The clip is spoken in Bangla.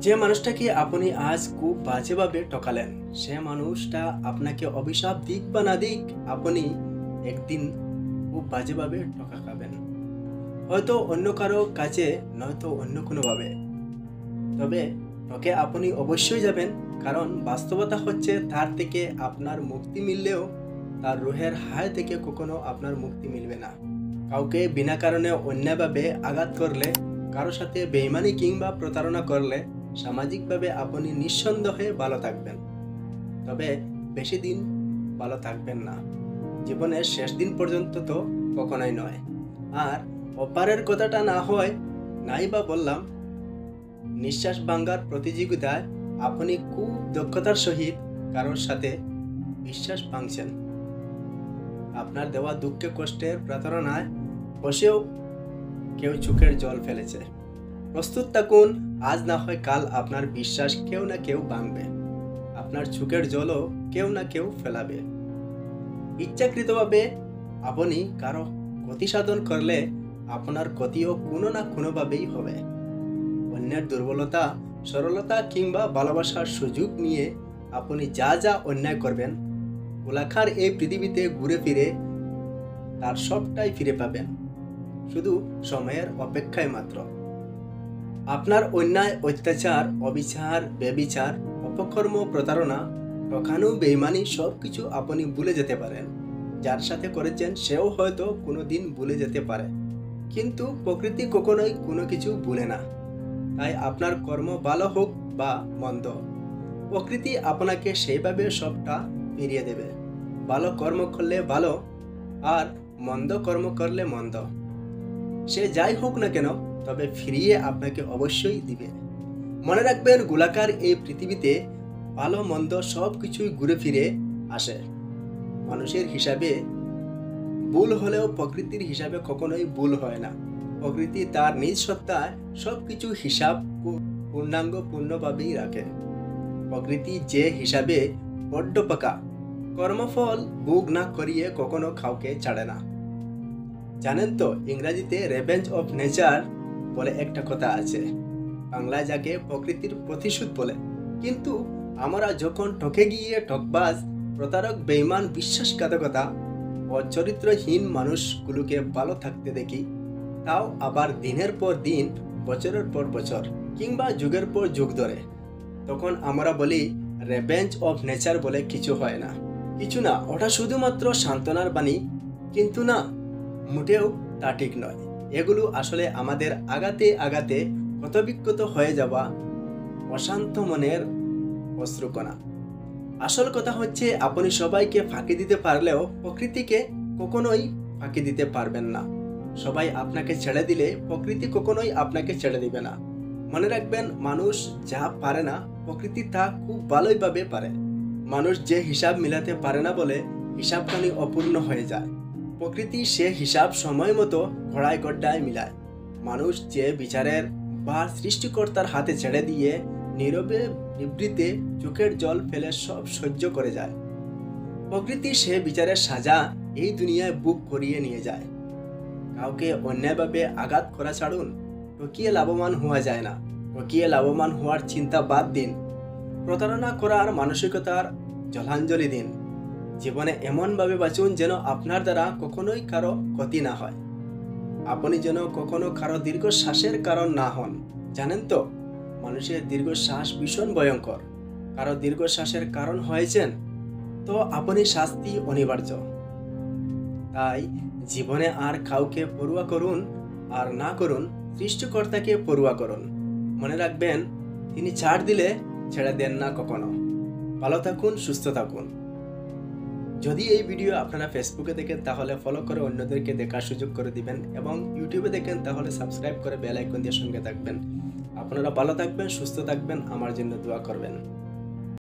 যে মানুষটাকে আপনি আজ খুব বাজেভাবে ঠকালেন, সে মানুষটা আপনাকে অভিশাপ দিক বা না দিক, আপনি একদিন খুব বাজেভাবে ঠকা খাবেন। হয়তো অন্য কারো কাছে, নয়তো অন্য কোনোভাবে। তবে ঠকে আপনি অবশ্যই যাবেন, কারণ বাস্তবতা হচ্ছে তার থেকে আপনার মুক্তি মিললেও তার রুহের হায় থেকে কখনো আপনার মুক্তি মিলবে না। কাউকে বিনা কারণে অন্যায়ভাবে আঘাত করলে, কারো সাথে বেইমানি কিংবা প্রতারণা করলে সামাজিকভাবে আপনি নিঃসন্দেহে ভালো থাকবেন, তবে বেশি দিন ভালো থাকবেন না। জীবনের শেষ দিন পর্যন্ত তো কখনোই নয়। আর অপারের কথাটা না হয় নাই বা বললাম, নিঃশ্বাস ভাঙ্গার প্রতিযোগিতায় আপনি খুব দক্ষতার সহিত কারোর সাথে বিশ্বাস ভাঙছেন। আপনার দেওয়া দুঃখে কষ্টের প্রতারণায় বসেও কেউ চোখের জল ফেলেছে। প্রস্তুত থাকুন, আজ না হয় কাল আপনার বিশ্বাস কেউ না কেউ ভাঙবে, আপনার চোখের জলও কেউ না কেউ ফেলাবে। ইচ্ছাকৃতভাবে আপনি কারো ক্ষতি সাধন করলে আপনার ক্ষতিও কোনো না কোনোভাবেই হবে। অন্যের দুর্বলতা, সরলতা কিংবা ভালোবাসার সুযোগ নিয়ে আপনি যা যা অন্যায় করবেন, গোলাকার এই পৃথিবীতে ঘুরে ফিরে তার সবটাই ফিরে পাবেন, শুধু সময়ের অপেক্ষায় মাত্র। আপনার অন্যায়, অত্যাচার, অবিচার, বেবিচার, অপকর্ম, প্রতারণা, ঠকানো, বেইমানি সবকিছু আপনি ভুলে যেতে পারেন। যার সাথে করেছেন সেও হয়তো কোনোদিন ভুলে যেতে পারে, কিন্তু প্রকৃতি কখনোই কোনো কিছু ভুলে না। তাই আপনার কর্ম ভালো হোক বা মন্দ, প্রকৃতি আপনাকে সেইভাবে সবটা ফিরিয়ে দেবে। ভালো কর্ম করলে ভালো, আর মন্দ কর্ম করলে মন্দ। সে যাই হোক না কেন, তবে ফিরিয়ে আপনাকে অবশ্যই দিবে। মনে রাখবেন, গোলাকার এই পৃথিবীতে ভালো মন্দ সব কিছুই ঘুরে ফিরে আসে। মানুষের হিসাবে ভুল হলেও প্রকৃতির হিসাবে কখনোই ভুল হয় না। প্রকৃতি তার নিজ সত্তায় সবকিছু হিসাব পূর্ণাঙ্গভাবেই রাখে। প্রকৃতি যে হিসাবে বড্ড পাকা, কর্মফল ভোগ না করিয়ে কখনো কাউকে ছাড়ে না। জানেন তো, ইংরেজিতে রেভেঞ্জ অফ নেচার বলে একটা কথা আছে, বাংলায় যাকে প্রকৃতির প্রতিশোধ বলে। কিন্তু আমরা যখন ঠকে গিয়ে ঠকবাজ, প্রতারক, বেঈমান, বিশ্বাসঘাতকতা ও চরিত্রহীন মানুষগুলোকে ভালো থাকতে দেখি, তাও আবার দিনের পর দিন, বছরের পর বছর কিংবা যুগের পর যুগ ধরে, তখন আমরা বলি রেভেঞ্জ অফ নেচার বলে কিছু হয় না, কিছু না, ওটা শুধুমাত্র সান্ত্বনার বাণী। কিন্তু না, মোটেও তা ঠিক নয়। এগুলো আসলে আমাদের আগাতে আগাতে ক্ষতবিক্ষত হয়ে যাওয়া অশান্ত মনের অশ্রুকণা। আসল কথা হচ্ছে, আপনি সবাইকে ফাঁকি দিতে পারলেও প্রকৃতিকে কখনোই ফাঁকি দিতে পারবেন না। সবাই আপনাকে ছেড়ে দিলে প্রকৃতি কখনোই আপনাকে ছেড়ে দিবে না। মনে রাখবেন, মানুষ যা পারে না, প্রকৃতি তা খুব ভালোইভাবে পারে। মানুষ যে হিসাব মিলাতে পারে না বলে হিসাবখানি অপূর্ণ হয়ে যায়, প্রকৃতি সে হিসাব সময় মতো ঘড়ায় গড্ডায় মিলায়। মানুষ যে বিচারের ভার সৃষ্টিকর্তার হাতে ছেড়ে দিয়ে নীরবে নিবৃত্তে চোখের জল ফেলে সব সহ্য করে যায়, প্রকৃতি সে বিচারের সাজা এই দুনিয়ায় বুক করিয়ে নিয়ে যায়। কাউকে অন্যায়ভাবে আঘাত করা ছাড়ুন, ঠকিয়ে লাভবান হওয়া যায় না। ঠকিয়ে লাভবান হওয়ার চিন্তা বাদ দিন, প্রতারণা করার মানসিকতার জলাঞ্জলি দিন। জীবনে এমনভাবে বাঁচুন যেন আপনার দ্বারা কখনোই কারো ক্ষতি না হয়। আপনি যেন কখনো কারো দীর্ঘশ্বাসের কারণ না হন। জানেন তো, মানুষের দীর্ঘশ্বাস ভীষণ ভয়ঙ্কর। কারো দীর্ঘশ্বাসের কারণ হয়েছেন তো আপনি শাস্তি অনিবার্য। তাই জীবনে আর কাউকে পরোয়া করুন আর না করুন, সৃষ্টিকর্তাকে পরোয়া করুন। মনে রাখবেন, তিনি ছাড় দিলে ছেড়ে দেন না কখনো। ভালো থাকুন, সুস্থ থাকুন। যদি এই ভিডিও আপনারা ফেসবুকে দেখেন তাহলে ফলো করে অন্যদেরকে দেখার সুযোগ করে দিবেন, এবং ইউটিউবে দেখেন তাহলে সাবস্ক্রাইব করে বেল আইকন দিয়ে সঙ্গে থাকবেন। আপনারা ভালো থাকবেন, সুস্থ থাকবেন, আমার জন্য দোয়া করবেন।